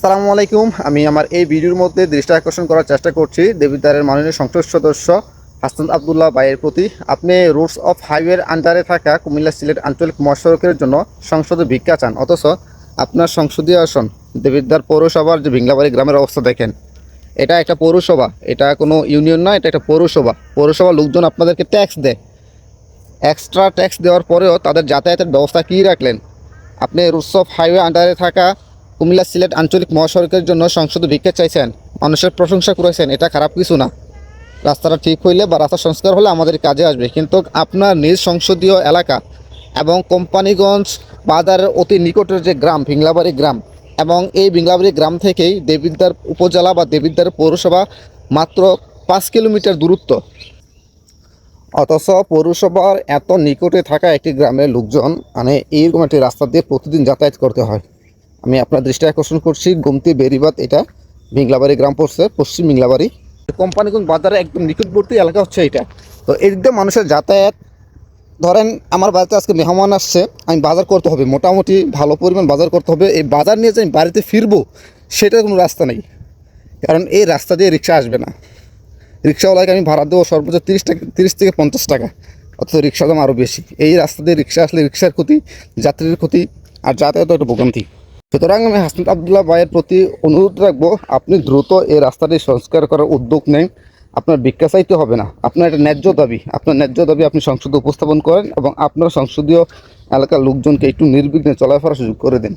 আসসালামু আলাইকুম। আমি আমার এই ভিডিওর মধ্যে দৃষ্টি আকর্ষণ করার চেষ্টা করছি দেবিদ্বারের মাননীয় সংসদ সদস্য হাসান আবদুল্লাহ ভাইয়ের প্রতি। আপনি রুটস অফ হাইওয়ের আন্ডারে থাকা কুমিল্লা সিলেট আঞ্চলিক মহাসড়কের জন্য সংসদে ভিক্ষা চান, অথচ আপনার সংসদীয় আসন দেবিদ্বার পৌরসভার যে ভিংলাবাড়ি গ্রামের অবস্থা দেখেন। এটা একটা পৌরসভা, এটা কোনো ইউনিয়ন না, এটা একটা পৌরসভা। পৌরসভার লোকজন আপনাদেরকে ট্যাক্স দেয়, এক্সট্রা ট্যাক্স দেওয়ার পরেও তাদের যাতায়াতের ব্যবস্থা কী রাখলেন? আপনি রুটস অফ হাইওয়ে আন্ডারে থাকা কুমিল্লা সিলেট আঞ্চলিক মহাসড়কের জন্য সংসদে ভিক্ষা চাইছেন, মানুষের প্রশংসা করেছেন, এটা খারাপ কিছু না। রাস্তাটা ঠিক হইলে বা রাস্তা সংস্কার হলে আমাদের কাজে আসবে, কিন্তু আপনার নিজ সংসদীয় এলাকা এবং কোম্পানিগঞ্জ বাজারের অতি নিকটের যে গ্রাম ভিংলাবাড়ি গ্রাম, এবং এই ভিংলাবাড়ি গ্রাম থেকেই দেবিদ্বার উপজেলা বা দেবিদ্বার পৌরসভা মাত্র 5 কিলোমিটার দূরত্ব। অথচ পৌরসভার এত নিকটে থাকা একটি গ্রামের লোকজন মানে এইরকম একটি রাস্তা দিয়ে প্রতিদিন যাতায়াত করতে হয়। আমি আপনার দৃষ্টি আকর্ষণ করছি গোমতী বেরিবাদ, এটা ভিংলাবাড়ি গ্রাম পড়ছে, পশ্চিম ভিংলাবাড়ি। কোম্পানিগঞ্জ বাজারে একদম নিকটবর্তী এলাকা হচ্ছে এটা। তো এদিক দিয়ে মানুষের যাতায়াত, ধরেন আমার বাড়িতে আজকে মেহমান আসছে, আমি বাজার করতে হবে, মোটামুটি ভালো পরিমাণ বাজার করতে হবে। এই বাজার নিয়ে যে আমি বাড়িতে ফিরবো সেটার কোনো রাস্তা নেই, কারণ এই রাস্তা দিয়ে রিক্সা আসবে না। রিক্সাওয়ালাকে আমি ভাড়া দেবো সর্বোচ্চ 30 থেকে 50 টাকা, অথচ রিক্সা দাম আরও বেশি। এই রাস্তা দিয়ে রিক্সা আসলে রিক্সার ক্ষতি, যাত্রীর ক্ষতি, আর যাতায়াত একটা ভোগান্তি। সুতরাং আমি হাসান আবদুল্লাহ ভাইয়ের প্রতি অনুরোধ রাখবো, আপনি দ্রুত এই রাস্তাটি সংস্কার করার উদ্যোগ নেন। আপনার ভিক্ষা চাইতে হবে না, আপনার একটা ন্যায্য দাবি, আপনার ন্যায্য দাবি আপনি সংসদে উপস্থাপন করেন এবং আপনার সংসদীয় এলাকার লোকজনকে একটু নির্বিঘ্নে চলাফেরার সুযোগ করে দিন।